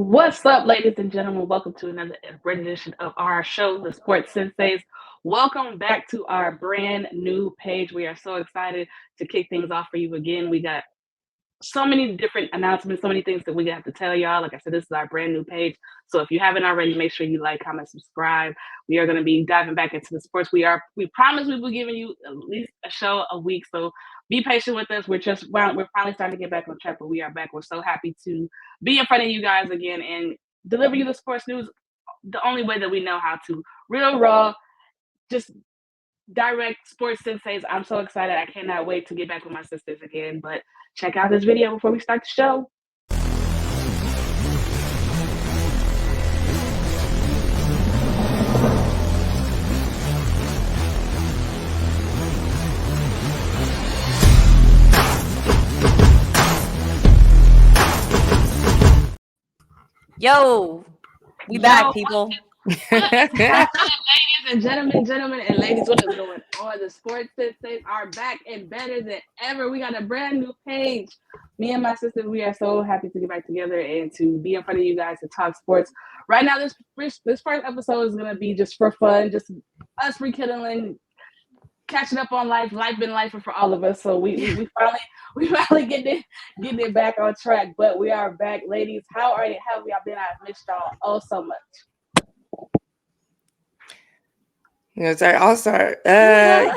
What's up, ladies and gentlemen? Welcome to another edition of our show, the Sports Senseis. Welcome back to our brand new page. We are so excited to kick things off for you again. We got so many different announcements, so many things that we have to tell y'all. Like I said, this is our brand new page. So if you haven't already, make sure you like, comment, subscribe. We are going to be diving back into the sports. We promise we will be giving you at least a show a week. So be patient with us. We're finally starting to get back on track, but we are back. We're so happy to be in front of you guys again and deliver you the sports news the only way that we know how to. Real raw, just direct sports senseis. I'm so excited. I cannot wait to get back with my sisters again. But check out this video before we start the show. Yo, we back, people. Ladies and gentlemen and ladies, what is going on? The Sports Senseis are back and better than ever. We got a brand new page. Me and my sisters, we are so happy to get back together and to be in front of you guys to talk sports. Right now, this first episode is gonna be just for fun, just us rekindling, catching up on life. Life been life for all of us, so we finally getting it back on track. But we are back, ladies. How are you? How have y'all been? I've missed y'all so much. I'll start. Yeah.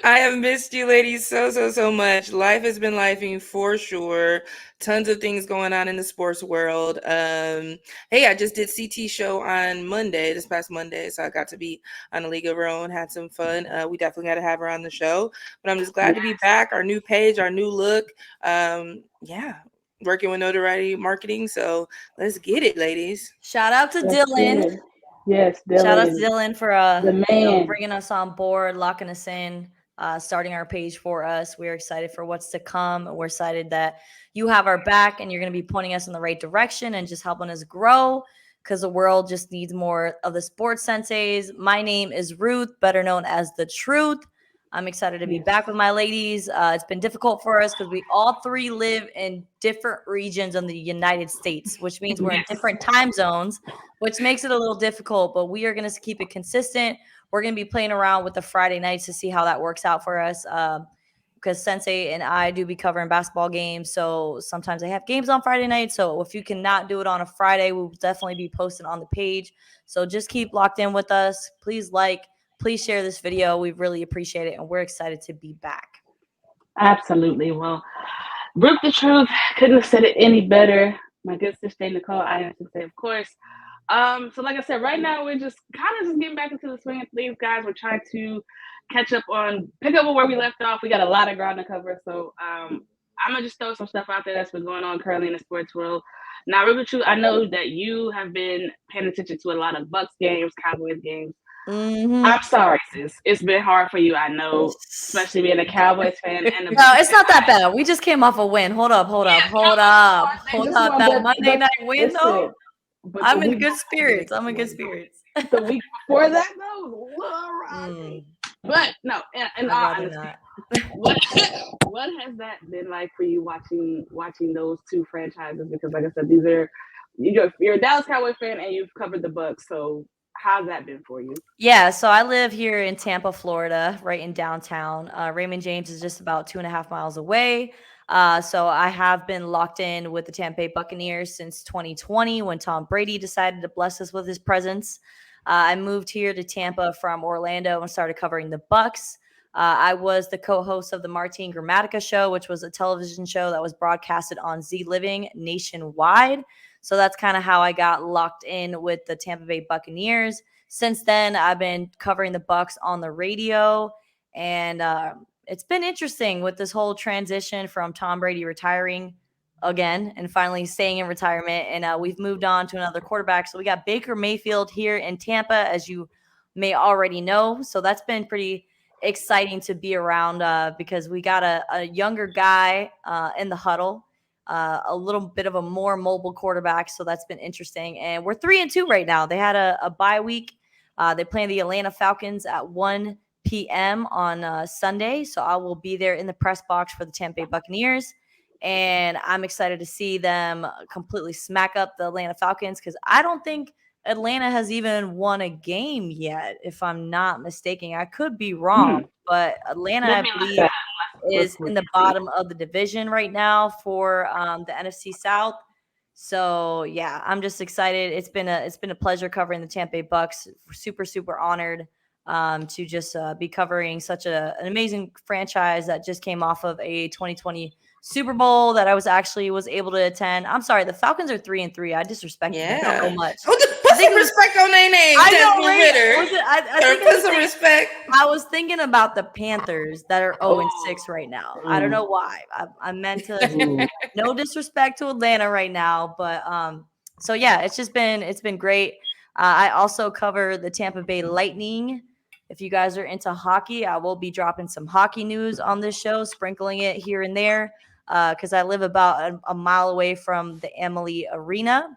I have missed you ladies so much. Life has been lifing for sure. Tons of things going on in the sports world. Hey, I just did CT show on this past Monday, so I got to be on a league of her own, had some fun. We definitely got to have her on the show, but I'm just glad to be back. Our new page, our new look. Working with Notoriety Marketing, so let's get it, ladies. Shout out to Dylan. Yes, Dylan. Shout out to Dylan for the man. Bringing us on board, locking us in, starting our page for us. We're excited for what's to come. We're excited that you have our back and you're going to be pointing us in the right direction and just helping us grow because the world just needs more of the sports senseis. My name is Ruth, better known as The Truth. I'm excited to be back with my ladies. It's been difficult for us because we all three live in different regions of the United States, which means we're in different time zones, which makes it a little difficult, but we are going to keep it consistent. We're going to be playing around with the Friday nights to see how that works out for us because Sensei and I do be covering basketball games, so sometimes they have games on Friday night. So if you cannot do it on a Friday, we'll definitely be posting on the page. So just keep locked in with us. Please share this video. We really appreciate it, and we're excited to be back. Absolutely. Well, Ruth the Truth couldn't have said it any better. My good sister J Nicole, I am Sensei, of course. So like I said, right now we're just kind of getting back into the swing of things, guys. We're trying to pick up on where we left off. We got a lot of ground to cover, so I'm gonna just throw some stuff out there that's been going on currently in the sports world. Now, Ruth the Truth, I know that you have been paying attention to a lot of Bucks games, Cowboys games. Mm-hmm. I'm sorry, sis. It's been hard for you, I know, especially being a Cowboys fan. No, it's not that bad. We just came off a win. Hold up. That Monday night win, though. I'm in good spirits. The week before that, though, but no, and all honesty, what has that been like for you watching those two franchises? Because, like I said, you're a Dallas Cowboys fan and you've covered the Bucks, so how's that been for you? Yeah, so I live here in Tampa, Florida, right in downtown. Raymond James is just about 2.5 miles away. So I have been locked in with the Tampa Bay Buccaneers since 2020 when Tom Brady decided to bless us with his presence. I moved here to Tampa from Orlando and started covering the Bucks. I was the co-host of the Martin Gramatica show, which was a television show that was broadcasted on Z Living nationwide. So that's kind of how I got locked in with the Tampa Bay Buccaneers. Since then, I've been covering the Bucks on the radio, and it's been interesting with this whole transition from Tom Brady retiring again and finally staying in retirement. And we've moved on to another quarterback. So we got Baker Mayfield here in Tampa, as you may already know. So that's been pretty exciting to be around because we got a younger guy in the huddle. A little bit of a more mobile quarterback, so that's been interesting. And we're 3-2 right now. They had a bye week. They play the Atlanta Falcons at 1 p.m. on Sunday, so I will be there in the press box for the Tampa Bay Buccaneers. And I'm excited to see them completely smack up the Atlanta Falcons, because I don't think Atlanta has even won a game yet, if I'm not mistaken. I could be wrong, but Atlanta, I believe, is in the bottom of the division right now for the NFC South. So yeah, I'm just excited. It's been a pleasure covering the Tampa Bay Bucks. Super, super honored to just be covering such an amazing franchise that just came off of a 2020 Super Bowl that I was able to attend. I'm sorry, the Falcons are 3-3. I disrespected them so much. Put some respect on their name. I know, right? I think put some respect. I was thinking about the Panthers that are 0-6 right now. I don't know why. I meant to. No disrespect to Atlanta right now, but so yeah, it's been great. I also cover the Tampa Bay Lightning. If you guys are into hockey, I will be dropping some hockey news on this show, sprinkling it here and there, because I live about a mile away from the Amalie Arena,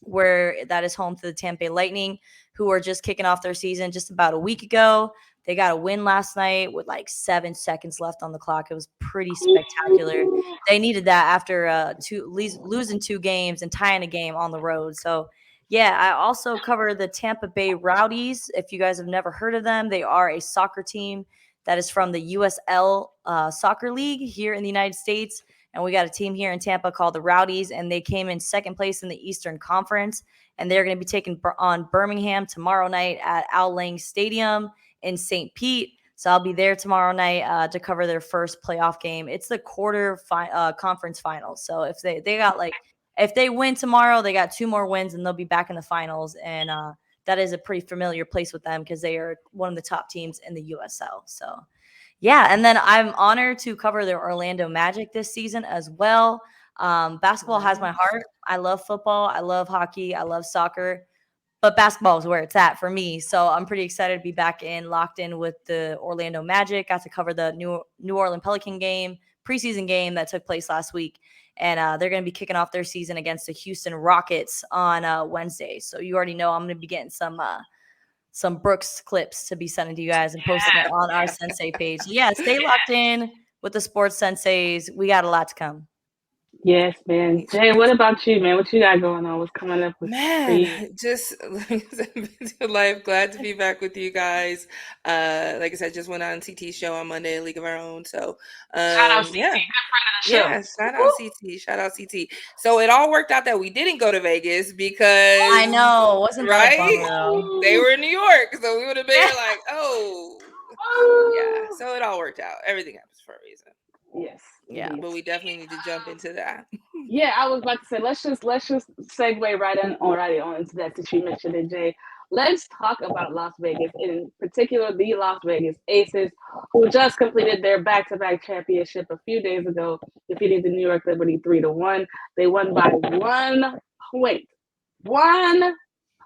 where that is home to the Tampa Bay Lightning, who are just kicking off their season just about a week ago. They got a win last night with like 7 seconds left on the clock. It was pretty spectacular. They needed that after losing 2 games and tying a game on the road. So yeah, I also cover the Tampa Bay Rowdies. If you guys have never heard of them, they are a soccer team that is from the USL Soccer League here in the United States. And we got a team here in Tampa called the Rowdies, and they came in second place in the Eastern Conference. And they're going to be taking on Birmingham tomorrow night at Al Lang Stadium in St. Pete. So I'll be there tomorrow night to cover their first playoff game. It's the conference finals. So if if they win tomorrow, they got 2 more wins and they'll be back in the finals. And that is a pretty familiar place with them because they are one of the top teams in the USL. So yeah, and then I'm honored to cover the Orlando Magic this season as well. Basketball has my heart. I love football. I love hockey. I love soccer. But basketball is where it's at for me. So I'm pretty excited to be locked in with the Orlando Magic. Got to cover the New Orleans Pelican game, preseason game that took place last week. And they're going to be kicking off their season against the Houston Rockets on Wednesday. So you already know I'm going to be getting some Brooks clips to be sending to you guys and posting it on our Sensei page. So yeah, stay locked in with the Sports Senseis. We got a lot to come. Yes, man. Jay, what about you, man? What you got going on? What's coming up with you? Just life. Glad to be back with you guys. Like I said, just went on CT's show on Monday, League of Our Own. So shout out CT, good friend of the show. Yeah, shout out CT. So it all worked out that we didn't go to Vegas because I know, wasn't right? That they were in New York, so we would have been like, yeah. So it all worked out. Everything happens for a reason. Yes. Yeah. But we definitely need to jump into that. Yeah, I was about to say let's just segue right on into that since you mentioned it, Jay. Let's talk about Las Vegas, in particular the Las Vegas Aces, who just completed their back-to-back championship a few days ago, defeating the New York Liberty 3-1. They won by 1 point. 1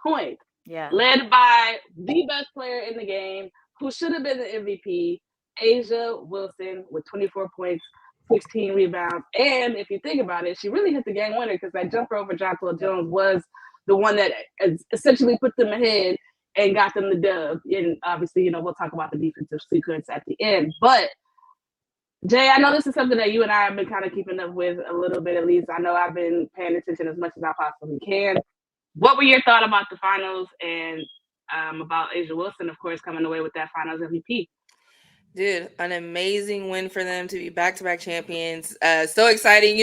point. Yeah. Led by the best player in the game, who should have been the MVP, A'ja Wilson, with 24 points. 16 rebounds. And if you think about it, she really hit the game winner because that jumper over Jonquel Jones was the one that essentially put them ahead and got them the dub. And obviously, we'll talk about the defensive sequence at the end. But Jay, I know this is something that you and I have been kind of keeping up with a little bit, at least. I know I've been paying attention as much as I possibly can. What were your thoughts about the finals and about A'ja Wilson, of course, coming away with that finals MVP? Dude, an amazing win for them to be back-to-back champions. So exciting.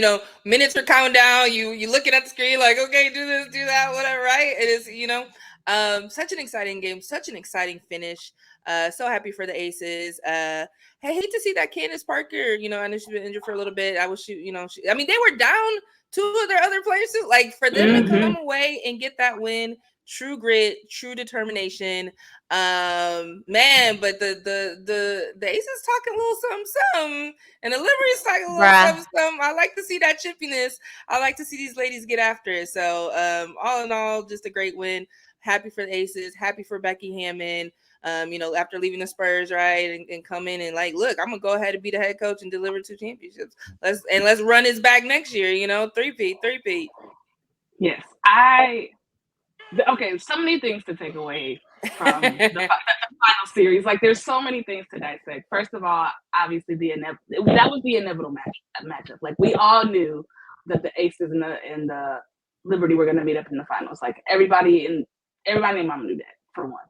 Minutes are counting down. You looking at the screen like, okay, do this, do that, whatever, right? It is, such an exciting game, such an exciting finish. So happy for the Aces. I hate to see that Candace Parker, I know she's been injured for a little bit. I wish they were down 2 of their other players too. Like for them to come away and get that win, true grit, true determination. Man, but the Aces talking a little something, and the Liberty's talking a little something. I like to see that chippiness. I like to see these ladies get after it. So all in all, just a great win. Happy for the Aces, happy for Becky Hammond. After leaving the Spurs, right, and come in and like, look, I'm gonna go ahead and be the head coach and deliver 2 championships. Let's run this back next year. Three-peat. Yes, so many things to take away from the final series. Like, there's so many things to dissect. First of all, obviously that was the inevitable matchup. Like, we all knew that the Aces and the Liberty were going to meet up in the finals. Like, everybody and Mama knew that, for one.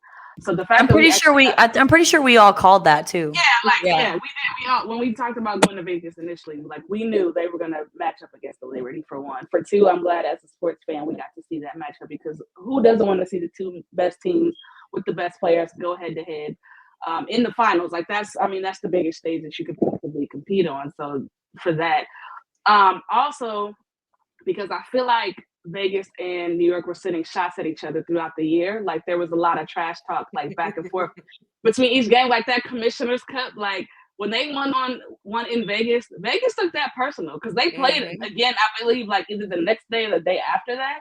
So the fact I'm pretty sure we all called that too. We did. We all, when we talked about going to Vegas initially, like, we knew they were going to match up against the Liberty, for one. For two, I'm glad as a sports fan we got to see that matchup, because who doesn't want to see the two best teams with the best players go head to head in the finals? Like, that's the biggest stage that you could possibly compete on. So for that, also because I feel like Vegas and New York were sending shots at each other throughout the year. Like, there was a lot of trash talk, like, back and forth between each game. Like, that Commissioner's Cup, like, when they won in Vegas took that personal, because they played again, I believe, like, either the next day or the day after that.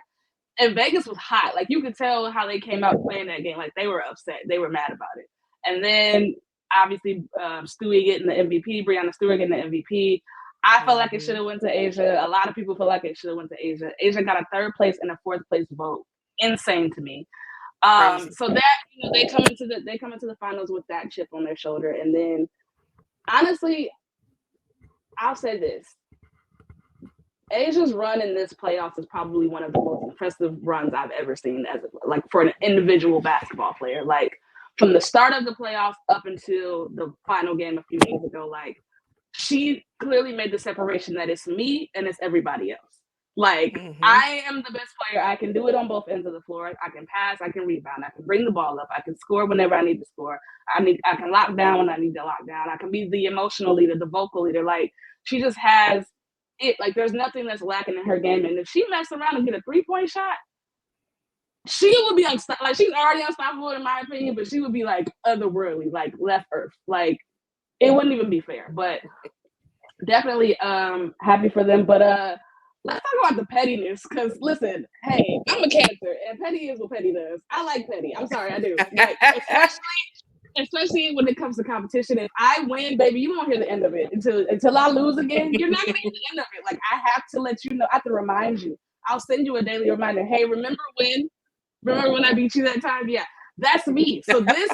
And Vegas was hot. Like, you could tell how they came out playing that game. Like, they were upset. They were mad about it. And then, obviously, Stewie getting the MVP, Breanna Stewart getting the MVP. I felt like it should have went to Asia. A lot of people feel like it should have went to Asia. Asia got a 3rd place and a 4th place vote. Insane to me. So that, they come into the finals with that chip on their shoulder. And then, honestly, I'll say this: Asia's run in this playoffs is probably one of the most impressive runs I've ever seen for an individual basketball player. Like, from the start of the playoffs up until the final game a few days ago, like, she clearly made the separation that it's me and it's everybody else. Like, I am the best player. I can do it on both ends of the floor. I can pass, I can rebound, I can bring the ball up, I can score whenever I need to score. I can lock down when I need to lock down. I can be the emotional leader, the vocal leader. Like, she just has it. Like, there's nothing that's lacking in her game. And if she messed around and get a 3-point shot, she would be unstoppable. Like, she's already unstoppable in my opinion, but she would be like otherworldly, like left earth. Like, it wouldn't even be fair. But definitely happy for them. But let's talk about the pettiness, because listen, hey, I'm a Cancer, and petty is what petty does. I like petty. I'm sorry, I do. Like, especially when it comes to competition. If I win, baby, you won't hear the end of it until I lose again. You're not gonna hear the end of it. Like, I have to let you know. I have to remind you. I'll send you a daily reminder. Hey, remember when I beat you that time? Yeah, that's me. So this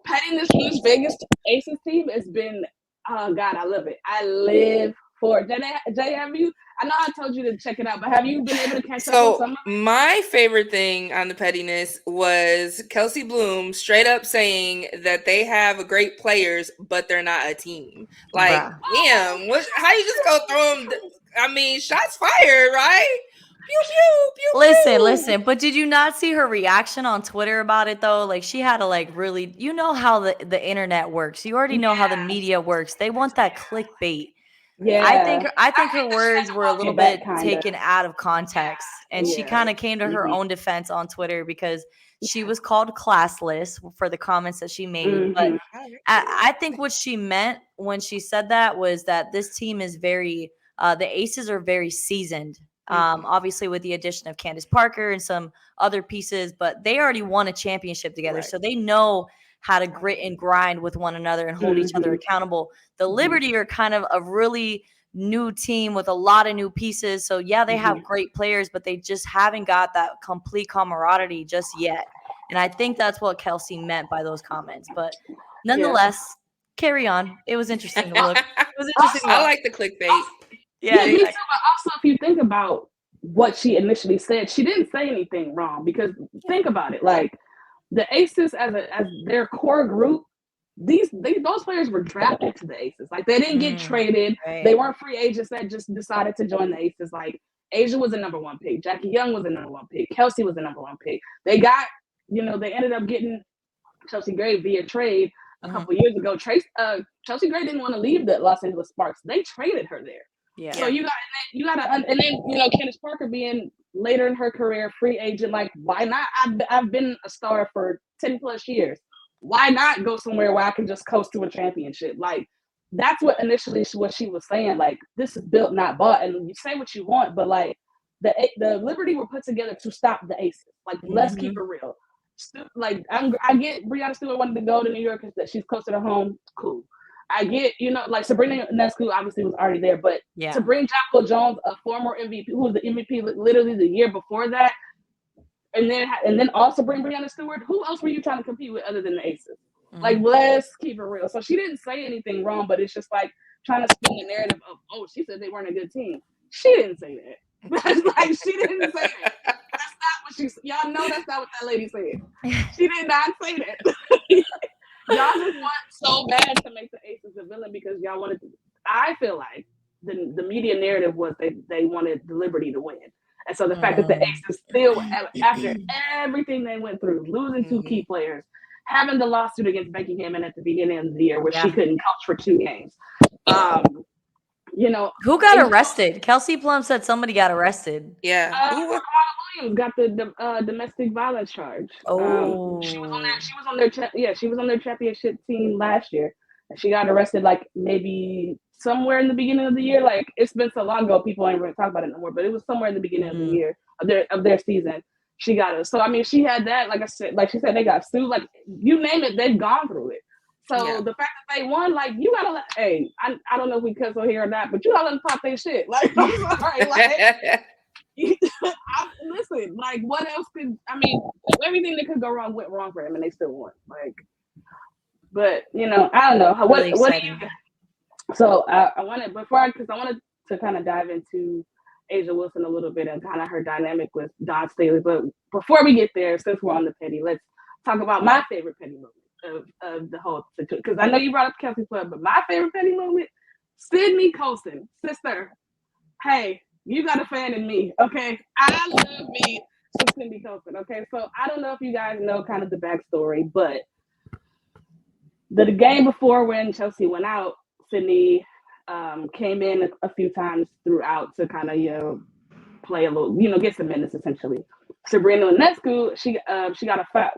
pettiness from this Vegas Aces team has been, oh God, I love it. I live for it. Jay, have you? I know I told you to check it out, but have you been able to catch up on some of it? My favorite thing on the pettiness was Kelsey Bloom straight up saying that they have great players, but they're not a team. Like, damn, how you just go throw them? I mean, shots fired, right? Pew, pew, pew, listen, but did you not see her reaction on Twitter about it though? Like, she had to really, you know how the internet works. You already know how the media works. They want that clickbait. Yeah, I think her words were a little bit taken out of context, and she kind of came to her own defense on Twitter, because she was called classless for the comments that she made. But I think what she meant when she said that was that this team is very, the Aces are very seasoned. Obviously with the addition of Candace Parker and some other pieces, but they already won a championship together. So they know how to grit and grind with one another and hold each other accountable. The Liberty are kind of a really new team with a lot of new pieces. So yeah, they have great players, but they just haven't got that complete camaraderie just yet. And I think that's what Kelsey meant by those comments. But nonetheless, carry on. It was interesting to look. I like the clickbait. Yeah, me too. But also, if you think about what she initially said, she didn't say anything wrong, because think about it. Like, the Aces as their core group, those players were drafted to the Aces. Like, they didn't get traded. Right. They weren't free agents that just decided to join the Aces. Like, Asia was a #1 pick. Jackie Young was a #1 pick. Kelsey was a #1 pick. They got, they ended up getting Chelsea Gray via trade a couple years ago. Chelsea Gray didn't want to leave the Los Angeles Sparks. They traded her there. Yeah. So you got and then Candace Parker being later in her career, free agent. Like, why not? I've been a star for 10 plus years. Why not go somewhere where I can just coast to a championship? Like, that's what she was saying. Like, this is built, not bought. And you say what you want, but like, the Liberty were put together to stop the Aces. Like, let's keep it real. Like, I get Breanna Stewart wanted to go to New York, that she's closer to home. Cool. I get, like, Sabrina Ionescu obviously was already there, but to bring Jacqueline Jones, a former MVP, who was the MVP literally the year before that, and then also bring Breanna Stewart. Who else were you trying to compete with other than the Aces? Mhm. Like, let's keep it real. So she didn't say anything wrong, but it's just like trying to spin the narrative of, oh, she said they weren't a good team. She didn't say that. That's like, she didn't say that. That's not what she said. Y'all know that's not what that lady said. She did not say that. Y'all just want so bad to make the Aces a villain because y'all wanted to. I feel like the media narrative was they wanted the Liberty to win. And so the fact that the Aces still, after everything they went through, losing two key players, having the lawsuit against Becky Hammond at the beginning of the year where she couldn't coach for 2 games. You know, who got arrested? Kelsey Plum said somebody got arrested. Yeah. Kamala Williams got the domestic violence charge. Oh, she was on their championship team last year. And she got arrested like maybe somewhere in the beginning of the year. Like, it's been so long ago, people ain't going to talk about it no more. But it was somewhere in the beginning of the year of their season. She got it. So I mean, she had that. Like I said, like she said, they got sued. Like, you name it, they've gone through it. So the fact that they won, like, you gotta let. Hey, I don't know if we cuss on here or not, but you gotta let them talk their shit. Like, I'm sorry, like. Listen, like, what else could I mean? Everything that could go wrong went wrong for him, and they still won. Like, but you know, I don't know. What do you? So I wanted to kind of dive into Asia Wilson a little bit and kind of her dynamic with Don Staley. But before we get there, since we're on the petty, let's talk about my favorite petty moment of the whole situation. Because I know you brought up Kelsey Plum, but my favorite petty moment, Sydney Colson, sister. Hey, you got a fan in me, okay? I love me some Sydney Colson, okay? So I don't know if you guys know kind of the backstory, but the game before when Chelsea went out, Sydney came in a few times throughout to kind of, you know, play a little, you know, get some minutes essentially. Sabrina Ionescu, she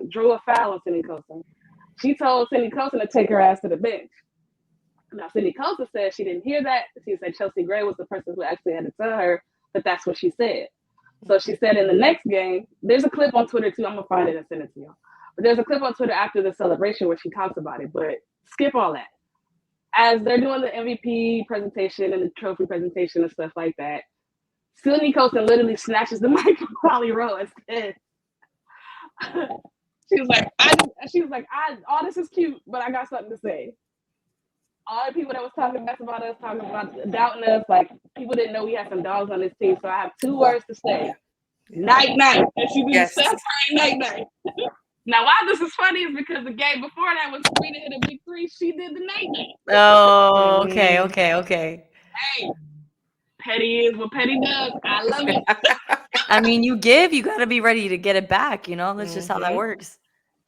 drew a foul on Sydney Colson. She told Sydney Colson to take her ass to the bench. Now, Sydney Colson said she didn't hear that. She said Chelsea Gray was the person who actually had to tell her that that's what she said. So she said in the next game, there's a clip on Twitter too. I'm going to find it and send it to you. But there's a clip on Twitter after the celebration where she talks about it. But skip all that. As they're doing the MVP presentation and the trophy presentation and stuff like that, Sydney Colson literally snatches the mic from Holly Rowe and said, she was like, all this is cute, but I got something to say. All the people that was talking about us, talking about doubting us, like, people didn't know we had some dogs on this team. So I have 2 words to say. Night, night. And she did Sensei, night, night. Now, why this is funny is because the game before that was Serena hit a big 3. She did the night, night. Oh, okay. Hey, petty is what petty does. I love it. I mean, you got to be ready to get it back. You know, that's just how that works.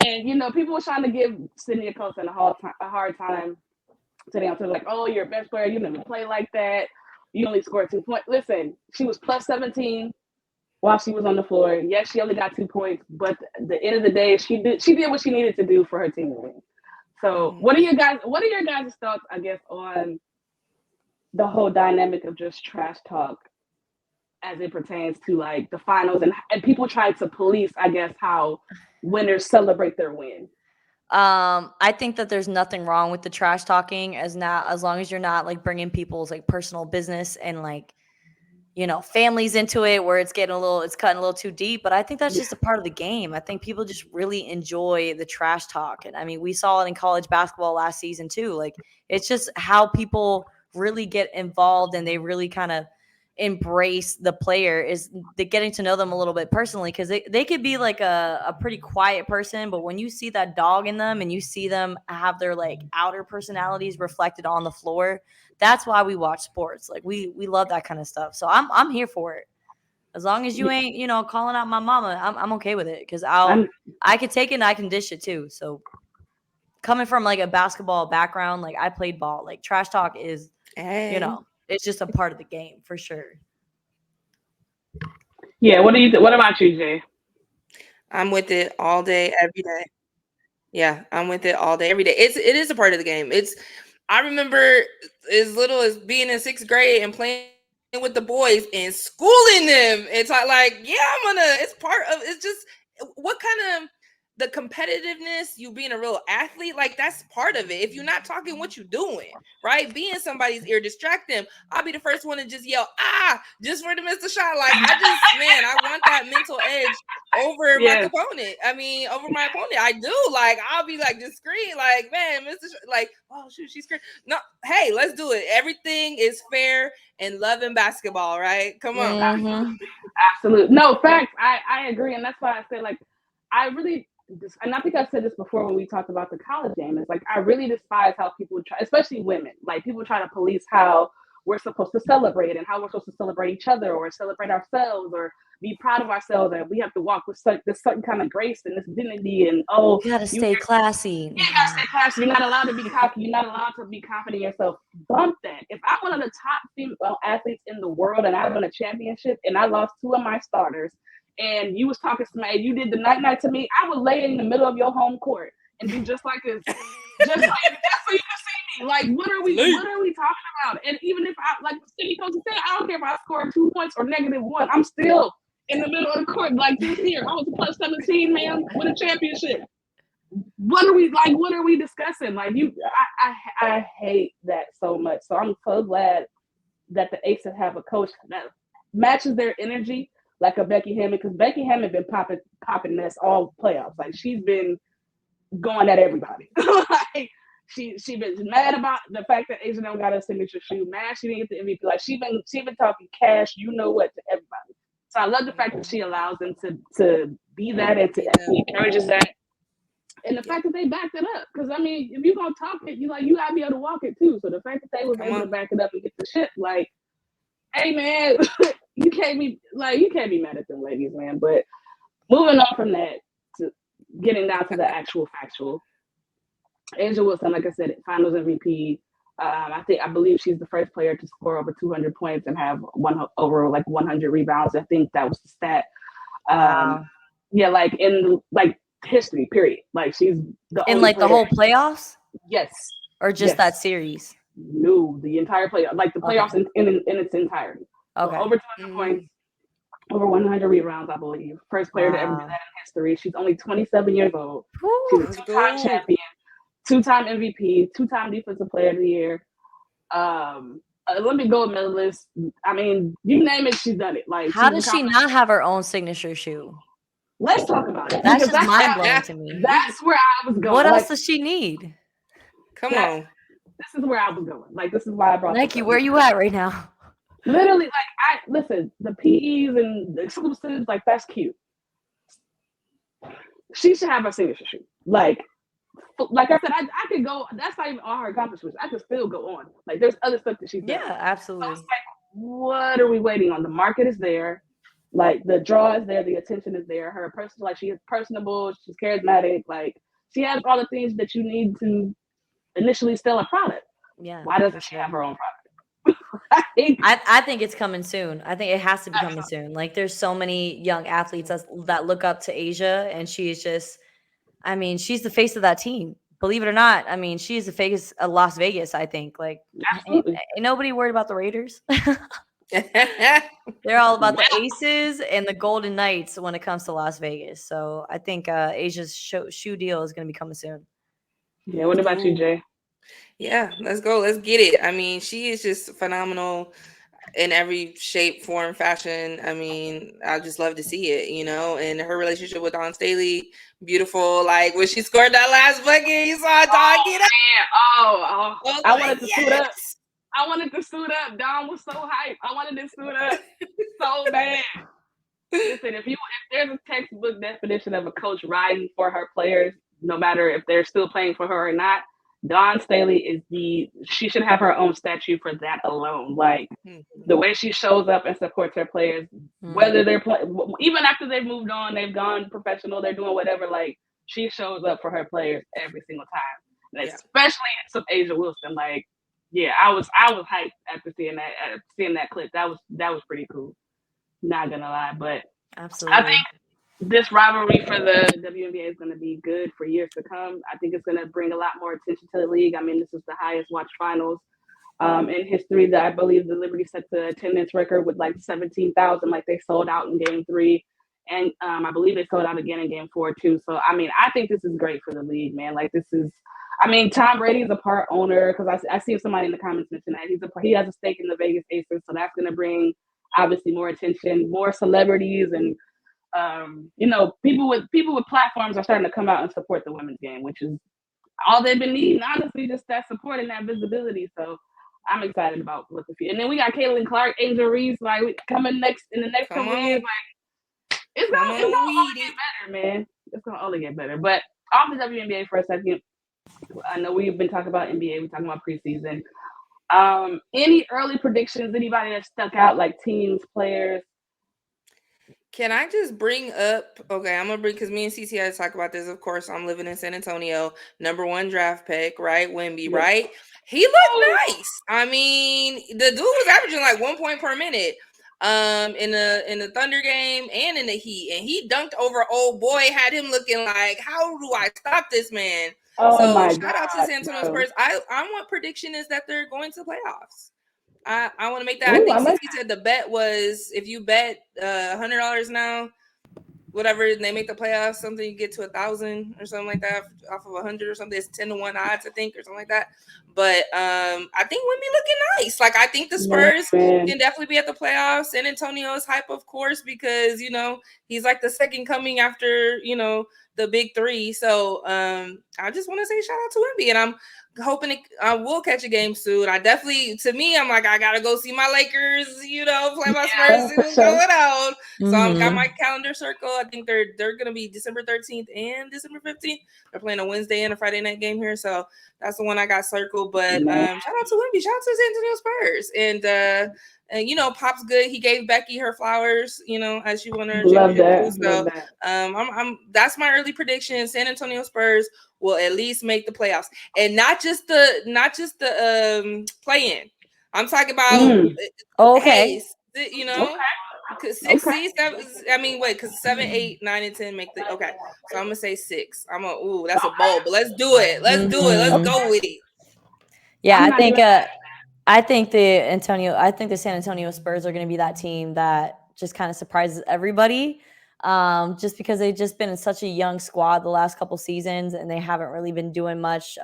And, you know, people were trying to give Sydney Colson a hard time today on Twitter, like, oh, you're a bench player. You never play like that. You only scored 2 points. Listen, she was plus 17 while she was on the floor. Yes, she only got 2 points, but at the end of the day, she did what she needed to do for her team to win. So what are your guys' thoughts, I guess, on the whole dynamic of just trash talk as it pertains to like the finals and people try to police, I guess, how winners celebrate their win? I think that there's nothing wrong with the trash talking as long as you're not like bringing people's like personal business and like, you know, families into it where it's cutting a little too deep. But I think that's just a part of the game. I think people just really enjoy the trash talk. And I mean, we saw it in college basketball last season too. Like, it's just how people really get involved and they really kind of embrace the player is the getting to know them a little bit personally, because they could be like a pretty quiet person, but when you see that dog in them and you see them have their like outer personalities reflected on the floor, that's why we watch sports. Like, we love that kind of stuff. So I'm here for it. As long as you ain't, you know, calling out my mama, I'm okay with it, because I could take it and I can dish it too. So coming from like a basketball background, like I played ball, like trash talk is, you know, it's just a part of the game for sure. Yeah. What about you, Jay? I'm with it all day, every day. Yeah, I'm with it all day, every day. It is a part of the game. I remember as little as being in 6th grade and playing with the boys and schooling them. It's like, yeah, it's part of, it's just, what kind of the competitiveness, you being a real athlete, like that's part of it. If you're not talking, what you doing, right? Be in somebody's ear, distract them. I'll be the first one to just yell, just for to miss the shot. Like I want that mental edge over my opponent. Over my opponent. I do. Like, I'll be like, just scream, like, man, like, oh shoot, she's screaming. No, hey, let's do it. Everything is fair and love in basketball, right? Come on. Mm-hmm. Absolutely. No, facts. I agree. And that's why I said, like, I really, and I think I said this before when we talked about the college game, it's like, I really despise how people try, especially women, like people try to police how we're supposed to celebrate and how we're supposed to celebrate each other or celebrate ourselves or be proud of ourselves, and we have to walk with this certain kind of grace and this dignity, and you gotta stay classy. You gotta stay classy. You're not allowed to be cocky. You're not allowed to be confident in yourself. Bump that. If I'm one of the top female athletes in the world and I won a championship and I lost 2 of my starters, and you was talking to me, you did the night to me, I would lay in the middle of your home court and do just like this, just so you can see me. Like, what are we talking about? And even if I, like City Coach said, I don't care if I score 2 points or -1, I'm still in the middle of the court like this here. I was a plus 17 man with a championship. What are we discussing? Like, I hate that so much. So I'm so glad that the Aces have a coach that matches their energy, like a Becky Hammond, because Becky Hammond been popping this all playoffs. Like, she's been going at everybody. Like, she been mad about the fact that Asia don't got a signature shoe. Mad she didn't get the MVP. Like, she been talking cash, you know what, to everybody. So I love the fact that she allows them to be that and to encourages that. And the fact that they backed it up, because if you're gonna talk it, you gotta be able to walk it too. So the fact that they was able to back it up and get the shit, like, hey man, you can't be mad at them ladies, man. But moving on from that to getting down to the actual factual, Asia Wilson, like I said, Finals MVP. I believe she's the first player to score over 200 points and have over 100 rebounds. I think that was the stat. Yeah, like in history, period. Like, she's the whole playoffs. Yes, or just that series. No, the entire playoff, like the playoffs in its entirety. Okay, so over 200 points, over 100 rebounds, I believe. First player to ever do that in history. She's only 27 years old. She's a 2-time champion, 2-time MVP, 2-time Defensive Player of the Year. Olympic gold medalist. You name it, she's done it. Like, how does she not have her own signature shoe? Let's talk about it. That's just mind blowing to me. That's where I was going. What else does she need? Come on. This is where I was going. Like, this is why I brought Nike. Where you at right now? Literally, listen, the PEs and the exclusives, like, that's cute. She should have her signature shoe. Like I said, I could go. That's not even all her accomplishments. I could still go on. Like, there's other stuff that she's done. Yeah, absolutely. So it's like, what are we waiting on? The market is there. Like, the draw is there, the attention is there. Her person, like, she is personable, she's charismatic, like, she has all the things that you need to initially sell a product. Yeah. Why doesn't she have her own product? I think it's coming soon. I think it has to be coming soon. Like, there's so many young athletes that look up to Asia, and she's just, she's the face of that team. Believe it or not, she's the face of Las Vegas, I think. Like, ain't nobody worried about the Raiders. They're all about the Aces and the Golden Knights when it comes to Las Vegas. So I think Asia's shoe deal is going to be coming soon. Yeah. What about you, Jay? Yeah, let's go. Let's get it. She is just phenomenal in every shape, form, fashion. I just love to see it, and her relationship with Dawn Staley, beautiful. Like, when she scored that last bucket, you saw Dawn get up. I wanted to suit up. I wanted to suit up. Dawn was so hyped. I wanted to suit up so bad. Listen, if there's a textbook definition of a coach riding for her players, no matter if they're still playing for her or not, Dawn Staley she should have her own statue for that alone. Like, the way she shows up and supports her players, whether they're even after they've moved on, they've gone professional, they're doing whatever, like, she shows up for her players every single time. And especially some Asia Wilson. Like, yeah, I was hyped after seeing that clip. That was pretty cool. Not gonna lie, but absolutely, I think this rivalry for the WNBA is going to be good for years to come. I think it's going to bring a lot more attention to the league. This is the highest watched finals in history. That I believe the Liberty set the attendance record with like 17,000. Like, they sold out in Game 3, And I believe they sold out again in game 4 too. So I mean, I think this is great for the league, man. Like this is, I mean, Tom Brady is a part owner because I see somebody in the comments mention that he has a stake in the Vegas Aces, so that's going to bring obviously more attention, more celebrities, and you know, people with platforms are starting to come out and support the women's game, which is all they've been needing, honestly, just that support and that visibility. So I'm excited about what the future. And then we got Caitlin Clark, Angel Reese, like coming next in the next couple years. Like it's gonna only get better, man. It's gonna only get better. But off the WNBA for a second, I know we've been talking about NBA. We're talking about preseason. Any early predictions? Anybody that stuck out, like teams, players? Can I just bring up, okay, I'm going to bring, because me and CC had to talk about this, of course, I'm living in San Antonio, #1 draft pick, right? Wemby, right? He looked nice. I mean, the dude was averaging like 1 point per minute in the Thunder game and in the Heat, and he dunked over old boy, had him looking like, how do I stop this man? So shout out to San Antonio Spurs. I want prediction is that they're going to the playoffs. I want to make that. I think he said the bet was if you bet $100 now, whatever, and they make the playoffs, something you get to 1,000 or something like that off of 100 or something. It's 10-1 odds, I think, or something like that. But I think Wemby looking nice. Like I think the Spurs can definitely be at the playoffs. San Antonio's hype, of course, because you know he's like the second coming after the big three. So I just want to say shout out to Wemby, and I'm hoping I will catch a game soon. I definitely, to me, I'm like, I gotta go see my Lakers, play my Spurs and what's going on. So I've got my calendar circle. I think they're gonna be December 13th and December 15th. They're playing a Wednesday and a Friday night game here, so that's the one I got circled. But shout out to Wemby, shout out to the San Antonio Spurs, and Pop's good. He gave Becky her flowers, as she won her championship. So I'm that's my early prediction. San Antonio Spurs will at least make the playoffs, and not just the play-in. I'm talking about okay. Because 6, 7. I mean, wait, because 7, 8, 9, and 10 make the okay. So I'm gonna say 6. That's a bold, but let's do it. Let's do it. Let's go with it. Yeah, I think the San Antonio Spurs are going to be that team that just kind of surprises everybody. Just because they've just been in such a young squad the last couple seasons and they haven't really been doing much.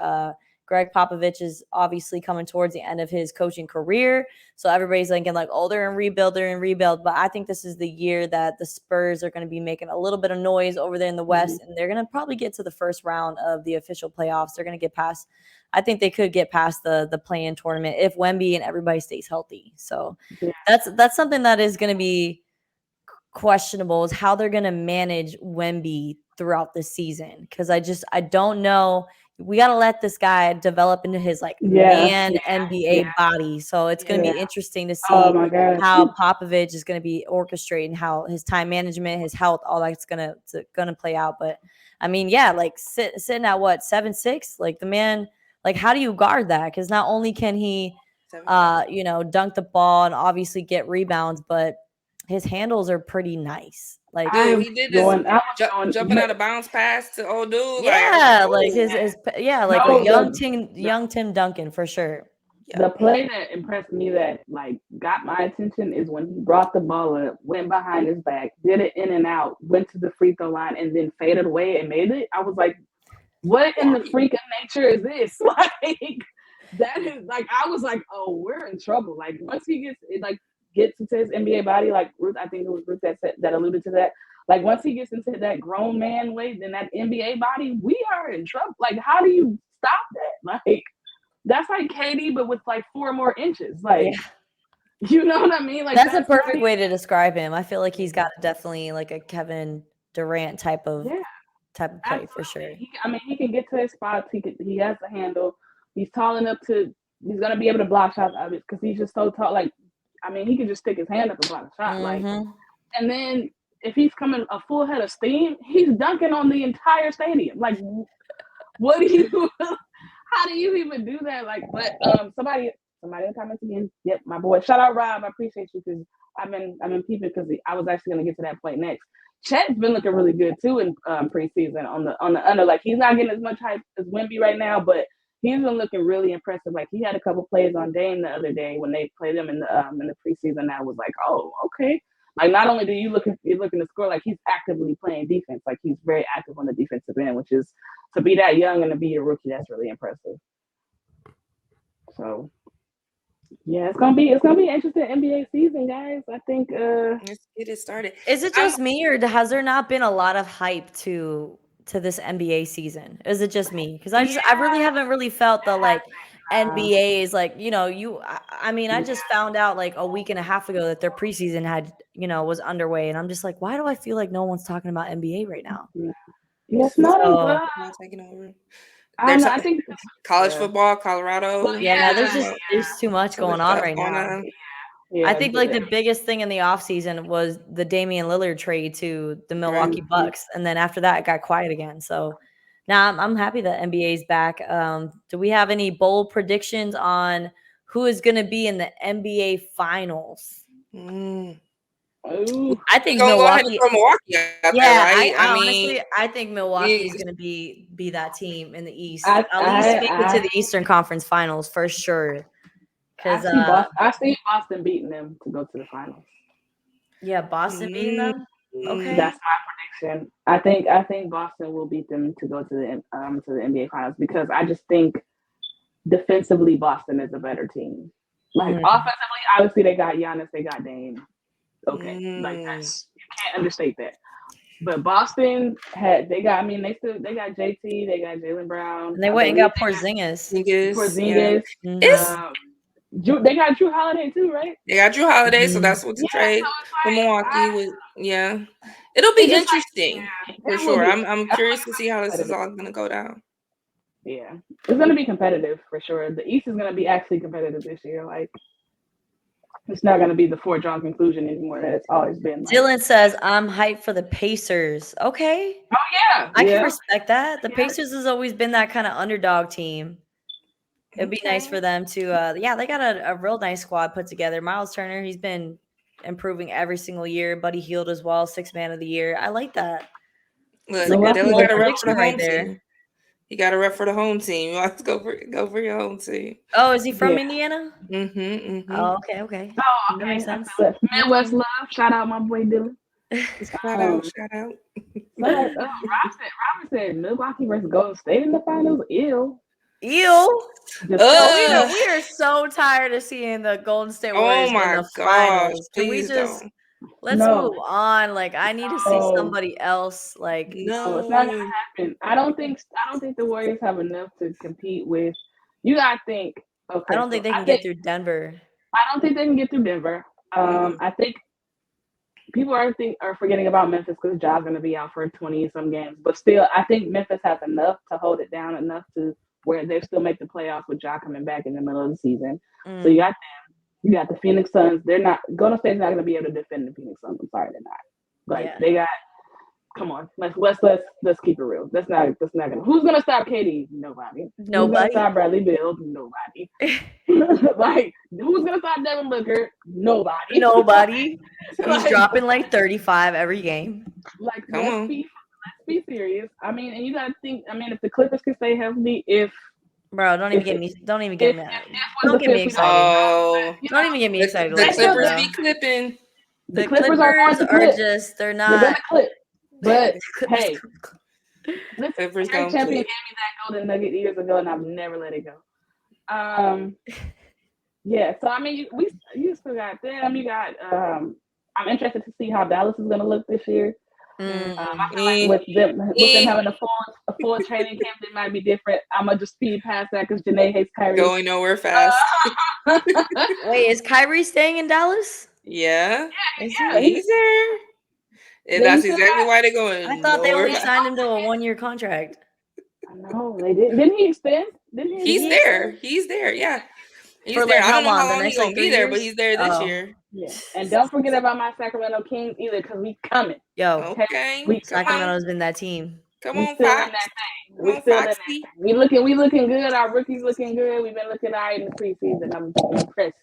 Greg Popovich is obviously coming towards the end of his coaching career. So everybody's thinking like, oh, they're in rebuild. But I think this is the year that the Spurs are going to be making a little bit of noise over there in the West. And they're going to probably get to the first round of the official playoffs. They're going to get past, I think they could get past the play-in tournament if Wemby and everybody stays healthy. So that's something that is going to be questionable, is how they're going to manage Wemby throughout the season. Because I don't know. We got to let this guy develop into his NBA body. So it's going to be interesting to see how Popovich is going to be orchestrating, how his time management, his health, all that's going to play out. But I mean, like sitting at what, 7'6", like the man, like how do you guard that? Because not only can he, dunk the ball and obviously get rebounds, but his handles are pretty nice. Like he did this jumping out of bounds pass to old dude. Young Tim Duncan for sure. The play that impressed me that got my attention is when he brought the ball up, went behind his back, did it in and out, went to the free throw line, and then faded away and made it. I was like, what in the freak of nature is this? That is I was like, oh, we're in trouble. Once he gets into his NBA body, like Ruth, I think it was Ruth that alluded to that. Once he gets into that grown man weight, then that NBA body, we are in trouble. How do you stop that? That's like KD, but with 4 more inches. You know what I mean? That's a perfect way to describe him. I feel like he's got definitely a Kevin Durant type of play for sure. He can get to his spots. He has the handle. He's tall enough he's gonna be able to block shots of it because he's just so tall. He can just stick his hand up and block a shot. And then if he's coming a full head of steam, he's dunking on the entire stadium. What do you? How do you even do that? But somebody in the comments again. Yep, my boy. Shout out Rob. I appreciate you because I've been peeping because I was actually gonna get to that point next. Chet's been looking really good too in preseason on the under. He's not getting as much hype as Wemby right now, but he's been looking really impressive. He had a couple plays on Dame the other day when they played him in the preseason. That was oh, okay. Like, not only do you're looking to score, like he's actively playing defense. Like he's very active on the defensive end, which is to be that young and to be a rookie. That's really impressive. So yeah, it's gonna be interesting NBA season, guys. I think let's get it started. Is it just me, or has there not been a lot of hype to this NBA season? Is it just me? Because I really haven't really felt the like NBA is like, I mean, I just found out like a week and a half ago that their preseason had, was underway, and I'm just like, why do I feel like no one's talking about NBA right now? Yeah, it's not taking over. I think college football, Colorado. Yeah, there's too much going on right now. Yeah, I think like the biggest thing in the offseason was the Damian Lillard trade to the Milwaukee Bucks. And then after that, it got quiet again. So now I'm happy that NBA is back. Do we have any bold predictions on who is going to be in the NBA finals? I think Milwaukee. Out there, right? Honestly, I think Milwaukee is going to be that team in the East. At least make it to the Eastern Conference Finals for sure. Because I see Boston beating them to go to the finals. Yeah, Boston beating them. Okay, that's my prediction. I think Boston will beat them to go to the NBA finals because I just think defensively Boston is a better team. Like offensively, obviously they got Giannis, they got Dame. Okay, like that's you can't understate that. But Boston they got JT, they got Jaylen Brown, and they went and got Porzingis. Porzingis. They got Drew Holiday too, right? They got Drew Holiday, so that's what to trade for Milwaukee with. Yeah, it'll be interesting for sure. I'm curious to see how this is all going to go down. Yeah, it's going to be competitive for sure. The East is going to be actually competitive this year. Like, it's not going to be the foregone conclusion anymore that it's always been. Like, Dylan says, I'm hyped for the Pacers. Okay. Oh, yeah. I can respect that. The Pacers has always been that kind of underdog team. It'd be nice for them to, they got a real nice squad put together. Miles Turner, he's been improving every single year. Buddy Hield as well, 6th man of the year. I like that. Look, Dylan got a rep for the home team. He got a rep for the home team. You want to go for your home team. Oh, is he from Indiana? Oh, okay. Oh, that makes sense. Midwest love. Shout out my boy Dylan. Shout out. Rob said Milwaukee versus Golden State in the finals. Ew. We are so tired of seeing the Golden State Warriors in the finals. Can we just let's move on? Like, I need to see somebody else. Like, no, it's not gonna happen. I don't think the Warriors have enough to compete with. You gotta think. Okay, I don't think they can get through Denver. I don't think they can get through Denver. I think people are forgetting about Memphis because Ja's gonna be out for 20-some games. But still, I think Memphis has enough to hold it down enough to where they still make the playoffs with Ja coming back in the middle of the season. So you got them. You got the Phoenix Suns. Golden State's not going to be able to defend the Phoenix Suns. I'm sorry, they're not. Like they got. Come on, let's keep it real. That's not gonna. Who's gonna stop KD? Nobody. Who's gonna stop Bradley Beal? Nobody. Like, who's gonna stop Devin Booker? Nobody. He's dropping like 35 every game. Like, let's be serious. I mean, and you gotta think. I mean, if the Clippers can stay healthy, don't even get me excited. Don't get me excited. The Clippers be clipping. The Clippers are just they're not. They're gonna clip. But hey, Clippers champion gave me that golden nugget years ago, and I've never let it go. Yeah. So I mean, you still got them. You got. I'm interested to see how Dallas is going to look this year. I feel like with them having a full training camp, it might be different. I'm gonna just speed past that because Janae hates Kyrie. Going nowhere fast. Wait, is Kyrie staying in Dallas? Yeah, he's there. And that's exactly why they're going. I thought they only signed him to a 1-year contract. No, they didn't. Didn't he extend? He's there. Yeah. He's there. I don't know how long he's going to be there, but he's there this year. Yeah. And don't forget about my Sacramento Kings either, because we coming. Yo, okay. Sacramento's been that team. Come on, Fox. We still in that thing. We looking good. Our rookies looking good. We've been looking all right in the preseason. I'm impressed.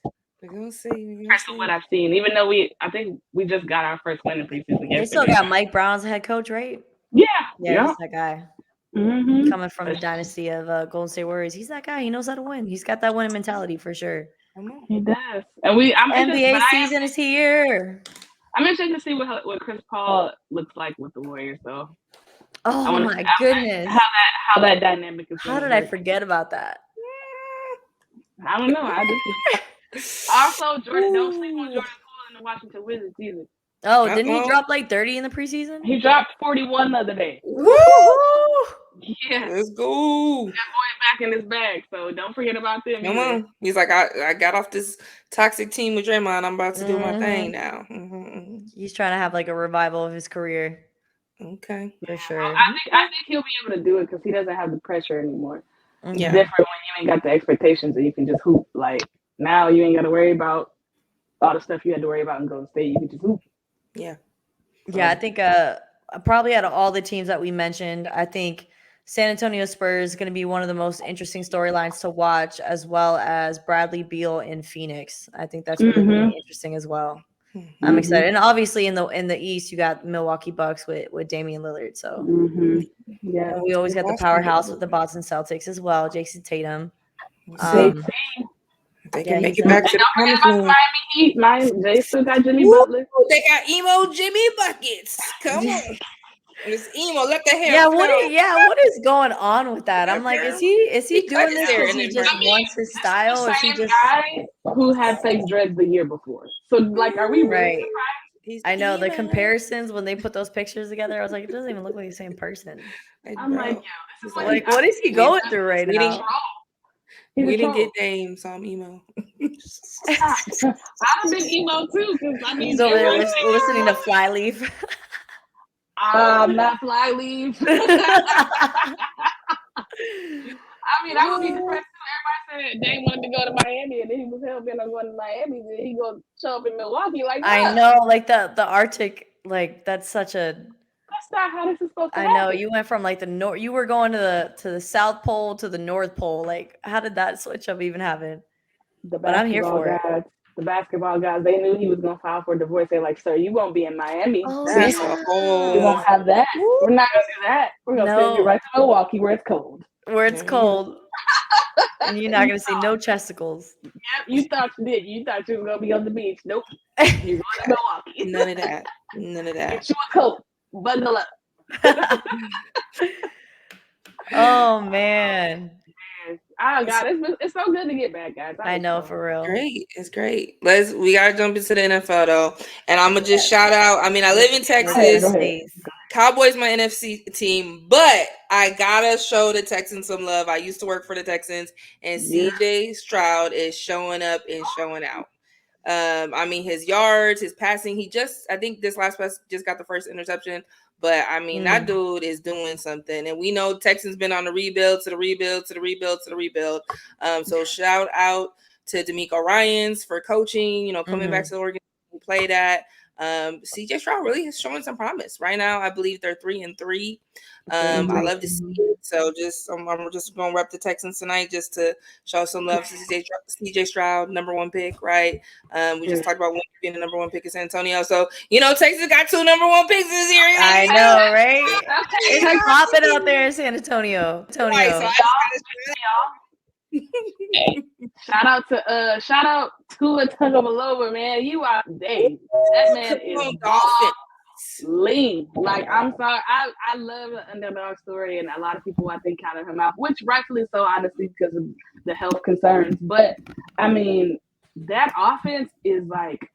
We're gonna see. Impressed with what I've seen. Even though I think we just got our first win in preseason. They still got Mike Brown as head coach, right? Yeah. He's that guy. Coming from the dynasty of Golden State Warriors, he's that guy. He knows how to win. He's got that winning mentality for sure. He does. And NBA season is here. I'm interested to see what Chris Paul looks like with the Warriors, though. Oh my goodness! How that dynamic is. How did I forget about that? I don't know. Also, Jordan, don't sleep on Jordan Poole and the Washington Wizards either. Oh, didn't he drop like 30 in the preseason? He dropped 41 the other day. Woo! Yeah. Let's go. That boy back in his bag, so don't forget about them. Come on. He's like, I got off this toxic team with Draymond. I'm about to do my thing now. He's trying to have like a revival of his career. Okay. For sure. Well, I think he'll be able to do it because he doesn't have the pressure anymore. Yeah. It's different when you ain't got the expectations and you can just hoop. Like, now you ain't got to worry about all the stuff you had to worry about in Golden State. You can just hoop. Yeah. Yeah, I think probably out of all the teams that we mentioned, I think San Antonio Spurs is going to be one of the most interesting storylines to watch, as well as Bradley Beal in Phoenix. I think that's really interesting as well. I'm excited, and obviously in the East, you got Milwaukee Bucks with Damian Lillard. So yeah, and we always got the powerhouse with the Boston Celtics as well, Jason Tatum. They can make it back to the promised land. Miami Heat. They still got Jimmy Butler. They got emo Jimmy buckets. Come on. It's emo. Let the hair. Yeah, what is going on with that? I'm like, is he doing this because he just wants his style, or is he just guy who had fake dreads the year before? So like, are we really surprised? I know the comparisons when they put those pictures together. I was like, it doesn't even look like the same person. I'm like, yo, this is like, what is he going through right now? We didn't get names, so I'm emo. I've been emo too, because I mean, he's over there listening to Flyleaf. I'm not Flyleaf. I mean, I would be depressed too. Everybody said Dame wanted to go to Miami, and then he was hell bent on going to Miami. Then he gonna show up in Milwaukee like that. I know, like the Arctic, like that's such a. That's not how this is supposed to happen. I know you went from like the north. You were going to the South Pole to the North Pole. Like, how did that switch up even happen? But I'm here for it. The basketball guys, they knew he was gonna file for divorce. They're like, "Sir, you won't be in Miami. Oh, we won't have that. We're not gonna do that. We're gonna send you right to Milwaukee, where it's cold. And you're not gonna see no chesticles. Yep, you thought you did. You thought you were gonna be on the beach. Nope. You're going to Milwaukee. None of that. Get you a coat. Bundle up. Oh man. Oh God, it's so good to get back, guys. I know, for real. It's great. We gotta jump into the NFL though, and I'm gonna just shout out. I mean, I live in Texas. Cowboys, my NFC team, but I gotta show the Texans some love. I used to work for the Texans, and CJ Stroud is showing up and showing out. I mean, his yards, his passing. I think this last pass just got the first interception. But I mean, that dude is doing something, and we know Texans been on the rebuild to the rebuild to the rebuild to the rebuild. So shout out to D'Amico Ryans for coaching. Coming back to the organization, who played at. CJ Stroud really is showing some promise right now. I believe they're 3-3. I love to see it. So I'm just gonna rep the Texans tonight just to show some love to CJ Stroud, number 1 pick, right? We just talked about being the number 1 pick in San Antonio. So Texas got 2 number 1 picks this year. I know, right? It's like popping out there in San Antonio. Shout out to a Tagovailoa, man. You are that man is lean. Like, I'm sorry, I love the underdog story, and a lot of people I think counted him out, which rightfully so, honestly, because of the health concerns. But I mean, that offense is like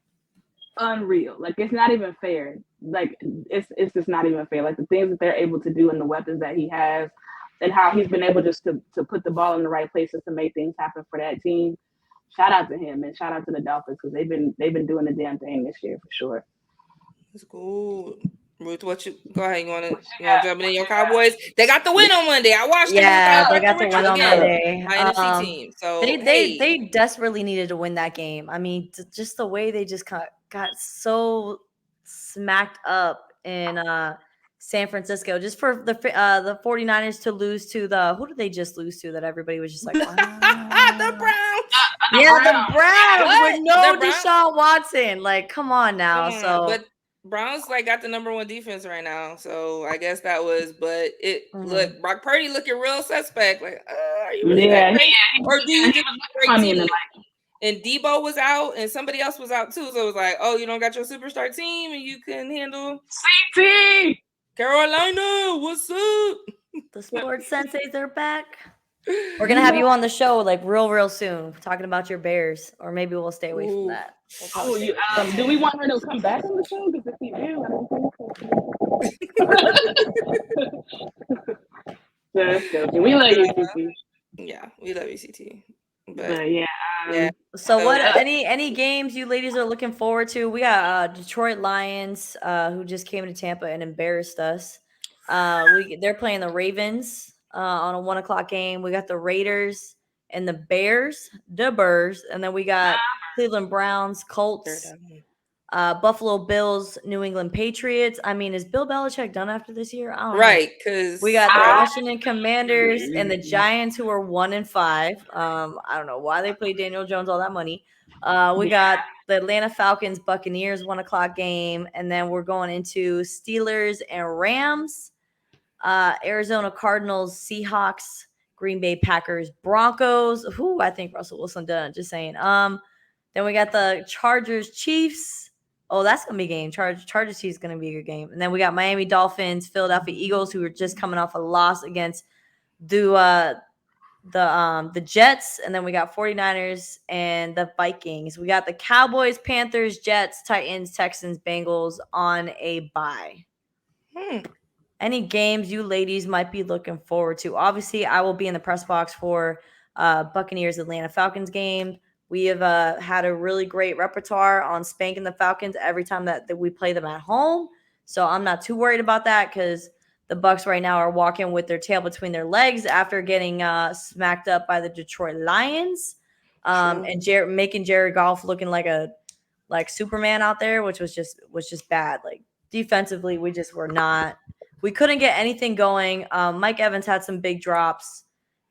unreal. Like, it's not even fair. Like, it's just not even fair. Like, the things that they're able to do and the weapons that he has, and how he's been able just to put the ball in the right places to make things happen for that team. Shout out to him, and shout out to the Dolphins, because they've been doing the damn thing this year for sure. That's cool. Ruth, go ahead. You want to jump in your Cowboys? They got the win on Monday. I watched them. Yeah, they got the win on Monday. My NFC team. So they desperately needed to win that game. I mean, just the way they just got so smacked up in San Francisco, just for the 49ers to lose to who did they just lose to that everybody was just like, the Browns. The Browns with no Deshaun Watson. Like, come on now. But Browns got the number 1 defense right now. So I guess that was, but look, Brock Purdy looking real suspect. Like, are you really that great? Or do you just and Debo was out, and somebody else was out too. So it was like, oh, you don't got your superstar team, and you can handle CT Carolina. What's up? The Sports Senseis are back. We're gonna have you on the show like real soon, talking about your Bears, or maybe we'll stay away from that. We'll do we want her to come back on the show? Because if we do, I don't think so. We love you, CT. Yeah, we love you, CT. But yeah. So what? Any games you ladies are looking forward to? We got Detroit Lions, who just came to Tampa and embarrassed us. They're playing the Ravens on a 1:00 game. We got the Raiders and the Bears, and then we got Cleveland Browns, Colts, Buffalo Bills, New England Patriots. I mean, is Bill Belichick done after this year? I don't know. Right, because we got the Washington Commanders and the Giants, who are 1-5. I don't know why they paid Daniel Jones all that money. We got the Atlanta Falcons, Buccaneers, 1:00 game, and then we're going into Steelers and Rams, Arizona Cardinals, Seahawks, Green Bay Packers, Broncos. I think Russell Wilson done. Just saying. Then we got the Chargers, Chiefs. Oh, that's gonna be a game. Chargers Chiefs is gonna be a good game. And then we got Miami Dolphins, Philadelphia Eagles, who are just coming off a loss against the Jets. And then we got 49ers and the Vikings. We got the Cowboys, Panthers, Jets, Titans, Texans, Bengals on a bye. Any games you ladies might be looking forward to? Obviously, I will be in the press box for Buccaneers Atlanta Falcons game. We have had a really great repertoire on spanking the Falcons every time that we play them at home. So I'm not too worried about that because the Bucs right now are walking with their tail between their legs after getting smacked up by the Detroit Lions, and making Jared Goff looking like Superman out there, which was just bad. Like defensively, we just were not. We couldn't get anything going. Mike Evans had some big drops.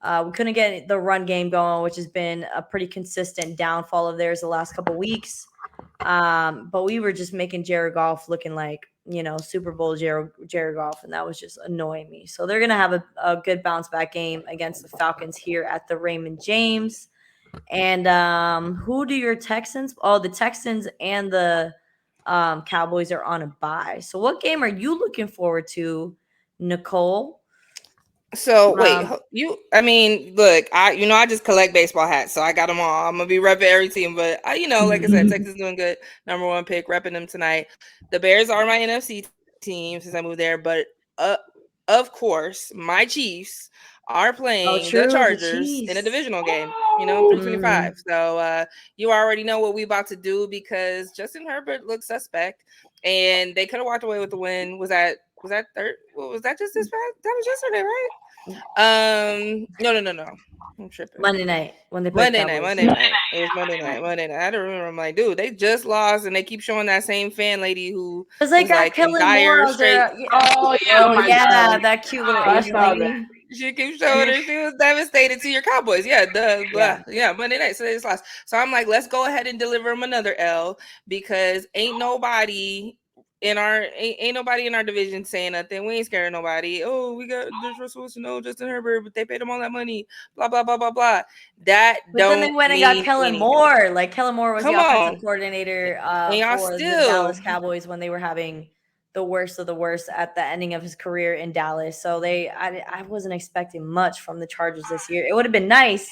We couldn't get the run game going, which has been a pretty consistent downfall of theirs the last couple weeks. But we were just making Jared Goff looking like, Super Bowl Jared Goff, and that was just annoying me. So they're going to have a good bounce back game against the Falcons here at the Raymond James. And who do your Texans? Oh, the Texans and the Cowboys are on a bye. So what game are you looking forward to, Nicole? So wait, look, I just collect baseball hats, so I got them all. I'm gonna be repping every team, but like I said, Texas doing good. Number 1 pick, repping them tonight. The Bears are my NFC team since I moved there, but of course, my Chiefs are playing the Chargers in a divisional game. 325. So you already know what we about to do because Justin Herbert looks suspect, and they could have walked away with the win. Was that third? Was that just this past? That was yesterday, right? No. I'm tripping. Monday night when they played Monday night. It was Monday night. I don't remember. I'm like, dude, they just lost, and they keep showing that same fan lady who because they got like Kellen Moore. That cute little Asian lady. She keeps showing her. She was devastated to your Cowboys. Monday night. So they just lost. So I'm like, let's go ahead and deliver them another L because ain't nobody in our division saying nothing. We ain't scared of nobody. Oh, we got Russell Wilson, Justin Herbert, but they paid them all that money. Blah blah blah blah blah. But then they went and got Kellen Moore. Like Kellen Moore was the offensive coordinator for the Dallas Cowboys when they were having the worst of the worst at the ending of his career in Dallas. So I wasn't expecting much from the Chargers this year. It would have been nice,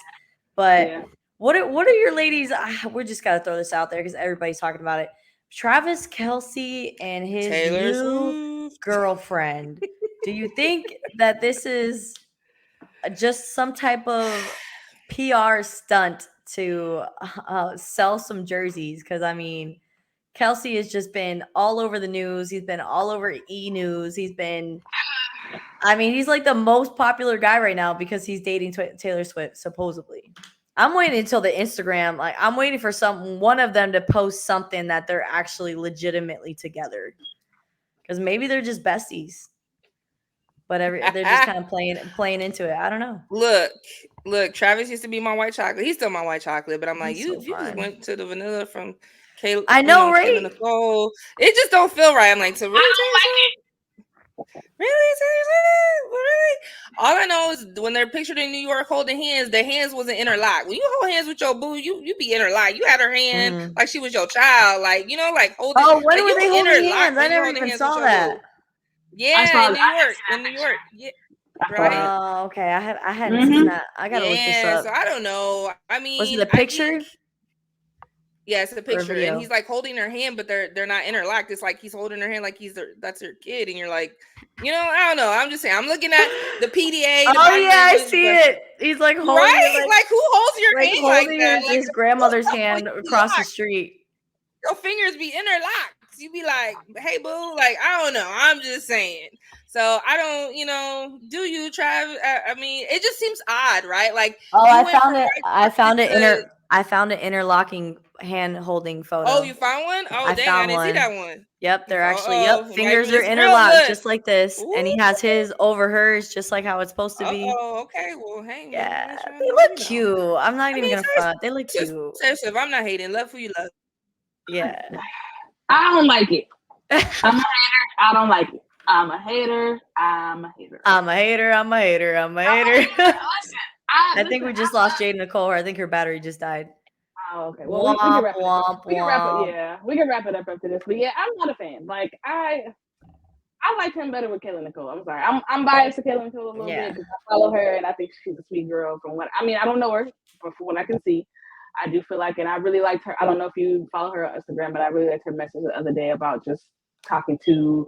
but what are your ladies? We just got to throw this out there because everybody's talking about it. Travis Kelce and his new girlfriend. Do you think that this is just some type of PR stunt to sell some jerseys? Because, Kelce has just been all over the news. He's been all over E! News. He's like the most popular guy right now because he's dating Taylor Swift, supposedly. I'm waiting until the Instagram. Like I'm waiting for one of them to post something that they're actually legitimately together, because maybe they're just besties. But they're just kind of playing into it. I don't know. Look. Travis used to be my white chocolate. He's still my white chocolate, but I'm like, you just went to the vanilla from Kayla. I know, right? Nicole. It just don't feel right. I'm like, to really I don't like it. Really? Seriously? Really? All I know is when they're pictured in New York holding hands, their hands wasn't interlocked. When you hold hands with your boo, you be interlocked. You had her hand like she was your child, like, you know, like holding. Oh, when like, were you they holding interlocked hands? I when you never holding even hands with saw your that. boo. Yeah, in New York. In New York. Yeah. Right? Oh, okay. I hadn't seen that. I gotta look this Yeah, up. so I don't know. I mean, Was it a I picture? think yeah, it's a Or a picture, and video? he's like holding her hand, but they're not interlocked. It's like he's holding her hand like that's her kid, and you're like, you know, I don't know. I'm just saying, I'm looking at the PDA, the Oh body yeah, I language, see it. He's like holding right? it Like who holds your like hand like holding that? Like his grandmother's like, hand you be across the locked. street. Your fingers be interlocked. You be like, hey boo, like I don't know. I'm just saying. So I don't, you know, do you Trav? I mean, it just seems odd, right? Like Oh, you I went found from it. white I found an interlocking hand holding photo. Oh, you found one? Oh, I dang, I found didn't see one. that one. Yep, they're actually Maybe fingers are it's real interlocked good. just like this, Ooh. and he has his over hers just like how it's supposed to be. Oh, okay. Well, hey, maybe Yeah, next round, they you look know. cute. I'm not even gonna front. They look cute. Seriously, if I'm not hating, love who you love. Yeah. I don't like it. I'm a hater. I don't like it. I'm a hater. I'm a hater. I'm a hater. I'm a hater. I'm a hater. Listen, I think we just lost J Nicole. I think her battery just died. Oh, okay. Well, we can wrap it up. We can wrap it up after this. But yeah, I'm not a fan. Like I liked him better with Kayla Nicole. I'm sorry. I'm biased to Kayla Nicole a little bit because I follow her and I think she's a sweet girl. From what I mean, I don't know her, but from what I can see, I do feel like, and I really liked her. I don't know if you follow her on Instagram, but I really liked her message the other day about just talking to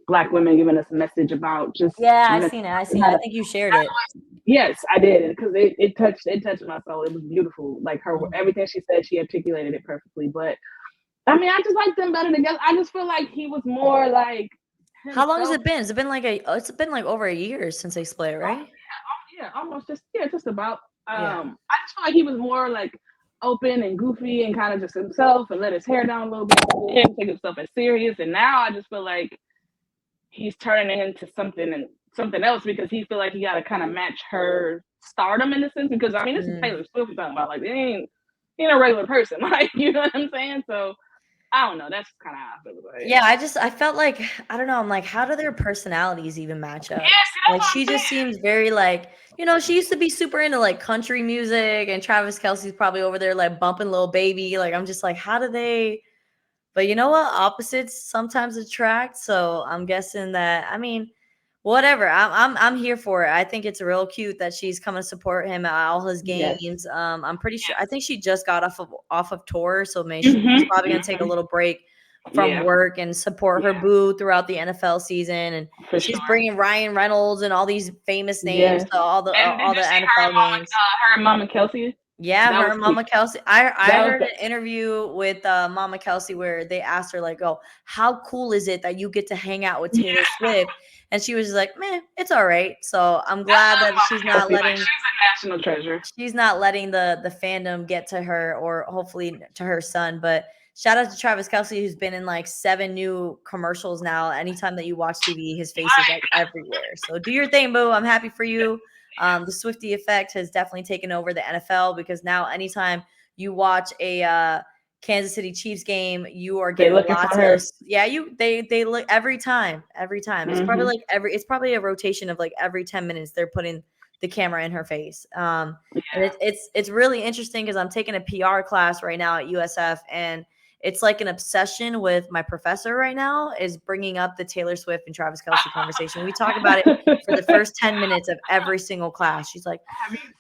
Black women, giving us a message about just. Yeah, I seen it. I think you shared it. Yes, I did, because it touched my soul. It was beautiful. Like everything she said, she articulated it perfectly. But I mean, I just like them better together. I just feel like he was more like himself. How long has it been? It's been like over a year since they split, right? Yeah, almost just about. I just feel like he was more like open and goofy and kind of just himself and let his hair down a little bit and take himself as serious. And now I just feel like he's turning into something else because he feel like he got to kind of match her stardom in a sense. Because I mean, this is Taylor Swift we're talking about. Like, he ain't a regular person. Like, you know what I'm saying? So I don't know. That's kind of how I feel about it. Yeah, I felt like, I don't know. I'm like, how do their personalities even match up? Yes, like, she just seems very like, you know, she used to be super into like country music, and Travis Kelce's probably over there like bumping Lil Baby. Like, I'm just like, how do they? But you know what? Opposites sometimes attract. So I'm guessing that. I mean, whatever. I'm here for it. I think it's real cute that she's coming to support him at all his games. Yes. I'm pretty sure. I think she just got off of tour, so maybe she's probably gonna take a little break from work and support her boo throughout the NFL season. And she's bringing Ryan Reynolds and all these famous names to all the NFL games. Her and Mama Kelsey. Yeah, her and Mama Kelsey. I heard an interview with Mama Kelsey where they asked her, like, oh, how cool is it that you get to hang out with Taylor Swift? And she was like, man, it's all right. So I'm glad that she's not letting. She's a national treasure. She's not letting the fandom get to her, or hopefully to her son. But shout out to Travis Kelce, who's been in like 7 new commercials now. Anytime that you watch TV, his face is like everywhere. So do your thing, boo. I'm happy for you. The Swiftie effect has definitely taken over the NFL, because now anytime you watch a Kansas City Chiefs game, you are getting lots of they look every time. It's probably like it's probably a rotation of like every 10 minutes they're putting the camera in her face. And it's really interesting because I'm taking a PR class right now at USF, and it's like an obsession with my professor right now is bringing up the Taylor Swift and Travis Kelce conversation. We talk about it for the first 10 minutes of every single class. She's like,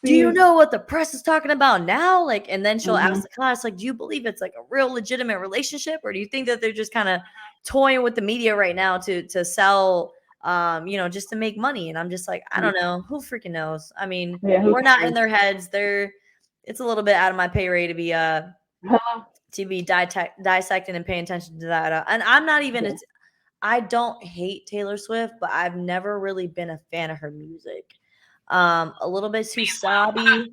do you know what the press is talking about now? Like, and then she'll ask the class, like, do you believe it's like a real legitimate relationship? Or do you think that they're just kind of toying with the media right now to sell, just to make money? And I'm just like, I don't know. Who freaking knows? I mean, we're not in their heads. It's a little bit out of my pay rate to be dissecting and paying attention to that. And I'm not even, I don't hate Taylor Swift, but I've never really been a fan of her music. A little bit too sobby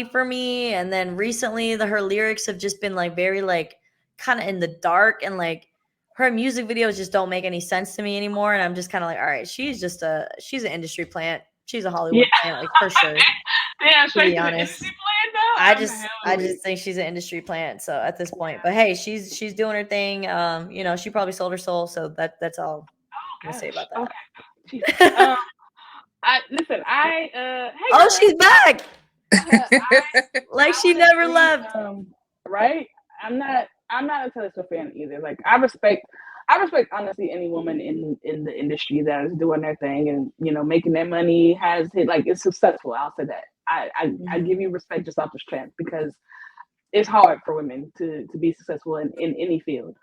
for me. And then recently her lyrics have just been like very like kind of in the dark, and like her music videos just don't make any sense to me anymore. And I'm just kind of like, all right, she's an industry plant. She's a Hollywood plant, like for sure. Yeah, to be honest. I just think she's an industry plant. So at this point, but hey, she's doing her thing. She probably sold her soul. So that's all. gonna say about that. Okay. Jesus. Listen. Hey, Oh, girl. she's back. I She would never agree, left. Right? I'm not a Taylor Swift fan either. Like I respect honestly any woman in the industry that is doing their thing and making their money, has hit, like, is successful. I'll say that. I give you respect just off the strength, because it's hard for women to be successful in any field.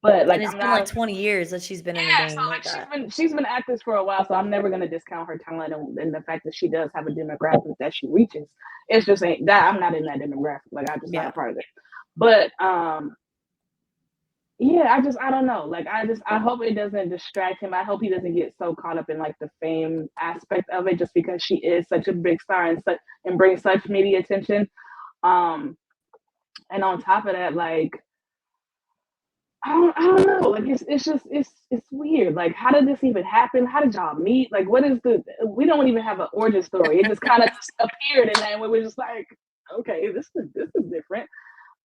But like, And it's I'm been not like 20 years that she's been in the yeah, so game like like that. she's been at this for a while, so I'm never gonna discount her talent and the fact that she does have a demographic that she reaches. It's just ain't that I'm not in that demographic. Like, I'm just not a part of it. But yeah, I don't know. Like, I hope it doesn't distract him. I hope he doesn't get so caught up in like the fame aspect of it, just because she is such a big star and brings such media attention. And on top of that, like, I don't know. Like, it's just it's weird. Like, how did this even happen? How did y'all meet? Like, what is we don't even have an origin story. It just kind of appeared, and then we were just like, okay, this is different.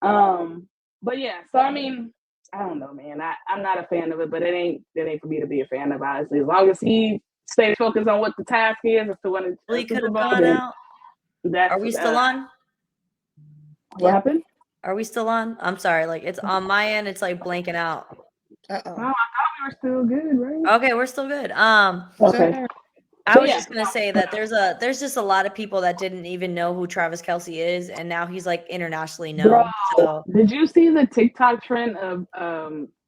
But yeah, so I mean, I don't know, man. I'm not a fan of it, but it ain't for me to be a fan of, honestly. As long as he stays focused on what the task is to win a Super Bowl, out. Are we still on? What happened? Are we still on? I'm sorry. Like, it's on my end. It's like blanking out. Oh, I thought we were still good, right? Okay, we're still good. Okay. I was just gonna say that there's just a lot of people that didn't even know who Travis Kelce is, and now he's like internationally known. Bro, so did you see the TikTok trend of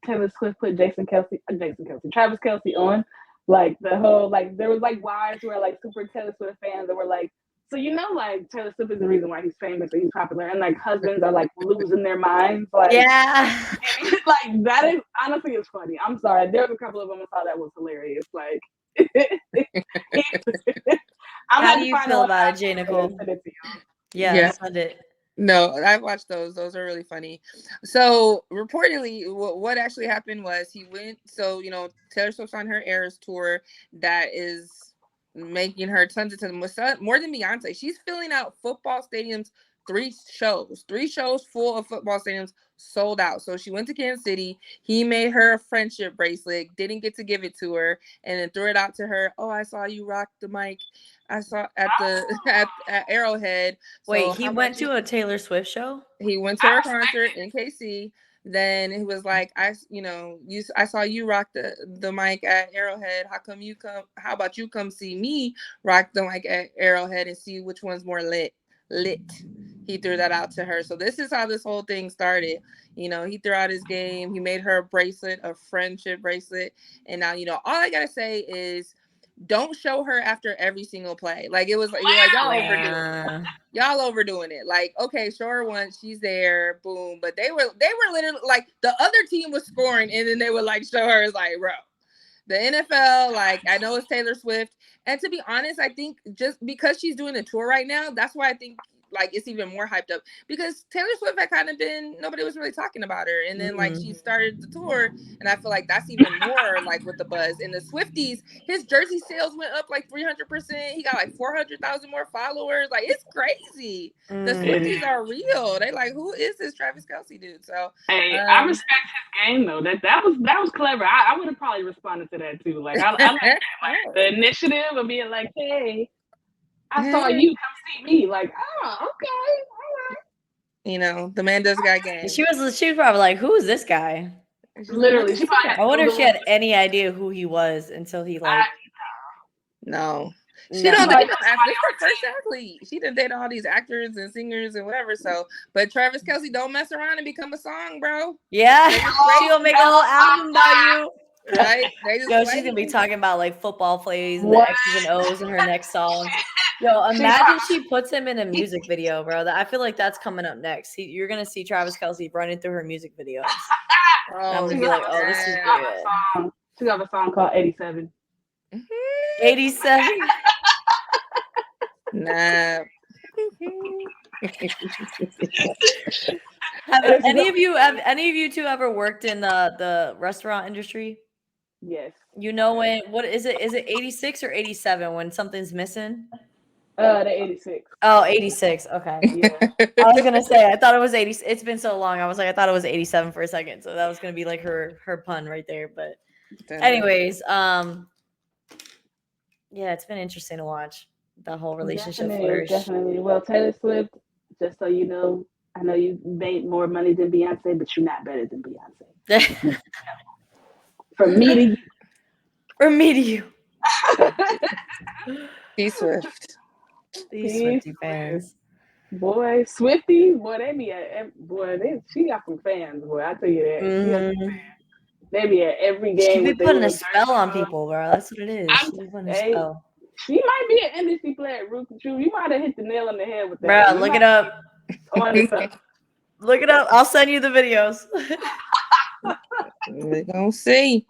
Taylor Swift put Travis Kelce on? Like, the whole, like, there was like wives who are like super Taylor Swift fans that were like, so like, Taylor Swift is the reason why he's famous or he's popular, and like husbands are like losing their minds. Like, yeah, like, that is honestly is funny. I'm sorry, there was a couple of them I thought that was hilarious. Like, how do you feel about it, J Nicole? Yeah, send it. No, I've watched those. Those are really funny. So reportedly, what actually happened was he went. So Taylor Swift's on her Eras tour that is making her tons more than Beyonce. She's filling out football stadiums. 3 shows full of football stadiums sold out. So she went to Kansas City. He made her a friendship bracelet, didn't get to give it to her, and then threw it out to her. Oh, I saw you rock the mic. I saw at at Arrowhead. So wait, he went to a Taylor Swift show? He went to her concert in KC. Then he was like, I saw you rock the mic at Arrowhead. How about you come see me rock the mic at Arrowhead and see which one's more lit? He threw that out to her. So this is how this whole thing started. He threw out his game. He made her a bracelet, a friendship bracelet. And now, all I gotta say is, don't show her after every single play. Like, it was like, y'all overdoing it. Y'all overdoing it. Like, okay, show her once, she's there, boom. But they were literally like, the other team was scoring, and then they would like show her. It's like, bro, the NFL, like, I know it's Taylor Swift, and to be honest, I think just because she's doing a tour right now, that's why I think like it's even more hyped up, because Taylor Swift had kind of been, nobody was really talking about her, and then like she started the tour, and I feel like that's even more like with the buzz. And the Swifties, his jersey sales went up like 300%. He got like 400,000 more followers. Like, it's crazy. The Swifties are real. They like, who is this Travis Kelce dude? So hey, I respect his game though. That was clever. I would have probably responded to that too. Like, I like that. Like, the initiative of being like, hey, I saw you, come see me. Like, oh, okay, all right. The man does got game. She was probably like, who is this guy? Literally, she probably I wonder if she had any idea who he was until he like. No. She don't date this her first athlete. She done dated all these actors and singers and whatever. So, but Travis Kelce don't mess around and become a song, bro. Yeah, she'll make a whole album about you. Right? She's gonna be talking about like football plays and the X's and O's in her next song. Yo, imagine she puts him in a music video, bro. I feel like that's coming up next. You're gonna see Travis Kelce running through her music videos. I'm gonna be like, oh, this is good. She got a song called 87. 87. Nah. Have any of you two ever worked in the restaurant industry? Yes. When what is it? Is it 86 or 87 when something's missing? The 86. Oh, 86. Okay. Yeah. I was gonna say I thought it was 80. It's been so long. I was like, I thought it was 87 for a second. So that was gonna be like her pun right there. But Anyways, yeah, it's been interesting to watch the whole relationship flourish. Definitely. Well, Taylor Swift, just so you know, I know you made more money than Beyonce, but you're not better than Beyonce. From me to you. From me to you. T Swift. These Swiftie fans. Boy, Swifty, boy, they be at, boy, she got some fans, boy. I tell you that. She got some fans. They be at every game. She be putting a spell on people, bro. That's what it is. She be putting a spell. She might be an industry player, Ruth. You might have hit the nail on the head with that. Bro, look it up. Look it up. I'll send you the videos. We're gonna see.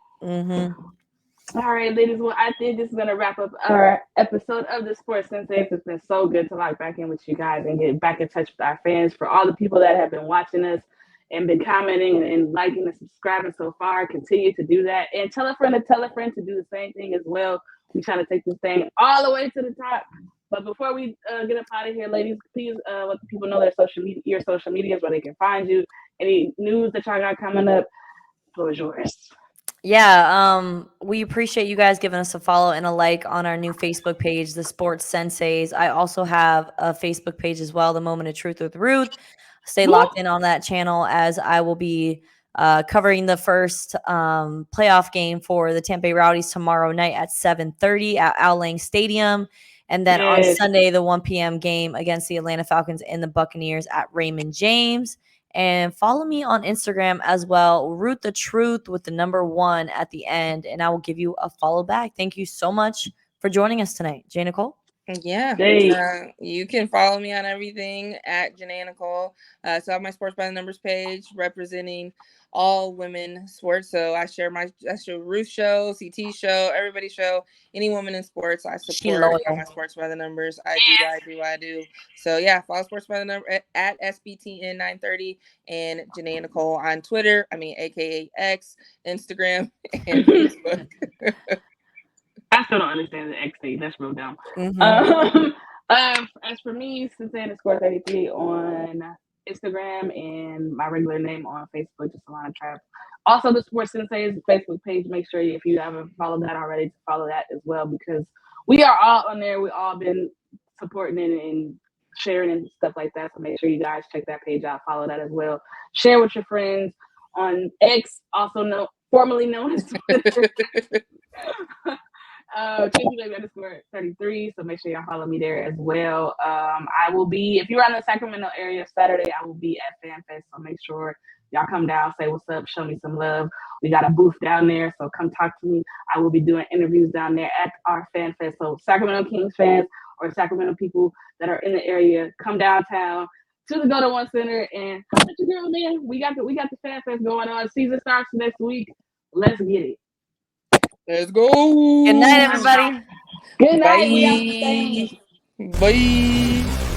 All right, ladies. Well, I think this is gonna wrap up our episode of the Sports Senseis. It's been so good to log back in with you guys and get back in touch with our fans. For all the people that have been watching us and been commenting and liking and subscribing so far, continue to do that. And tell a friend to do the same thing as well. We're trying to take this thing all the way to the top. But before we get up out of here, ladies, please let the people know your social medias, where they can find you. Any news that y'all got coming up, the floor is yours. Yeah, we appreciate you guys giving us a follow and a like on our new Facebook page, the Sports Senseis. I also have a Facebook page as well, The Moment of Truth with Ruth. Stay locked in on that channel, as I will be covering the first playoff game for the Tampa Bay Rowdies tomorrow night at 7:30 at Al Lang Stadium. And then on Sunday, the 1 p.m. game against the Atlanta Falcons and the Buccaneers at Raymond James. And follow me on Instagram as well, Root the Truth with the number 1 at the end, and I will give you a follow back. Thank you so much for joining us tonight, J Nicole. Yeah, you can follow me on everything at J Nicole. So I have my Sports by the Numbers page representing all women sports. So I share Ruth show, CT show, everybody's show, any woman in sports. I support my Sports by the Numbers. I do. So yeah, follow Sports by the Number at SBTN930 and J Nicole on Twitter. AKA X, Instagram, and Facebook. I still don't understand the X thing. That's real dumb. As for me, Sensei_33 on Instagram and my regular name on Facebook, just Alana Trap. Also, the Sports Senseis Facebook page. Make sure if you haven't followed that already, to follow that as well, because we are all on there. We've all been supporting it and sharing and stuff like that. So make sure you guys check that page out. Follow that as well. Share with your friends on X, formerly known as Twitter. _33. So make sure y'all follow me there as well. I will be, if you're in the Sacramento area Saturday, I will be at FanFest. So make sure y'all come down, say what's up, show me some love. We got a booth down there, so come talk to me. I will be doing interviews down there at our FanFest. So Sacramento Kings fans or Sacramento people that are in the area, come downtown to the Go to One Center and holla at your girl, man. We got the FanFest going on. Season starts next week. Let's get it. Let's go. Good night, everybody. Good night. Bye. Bye.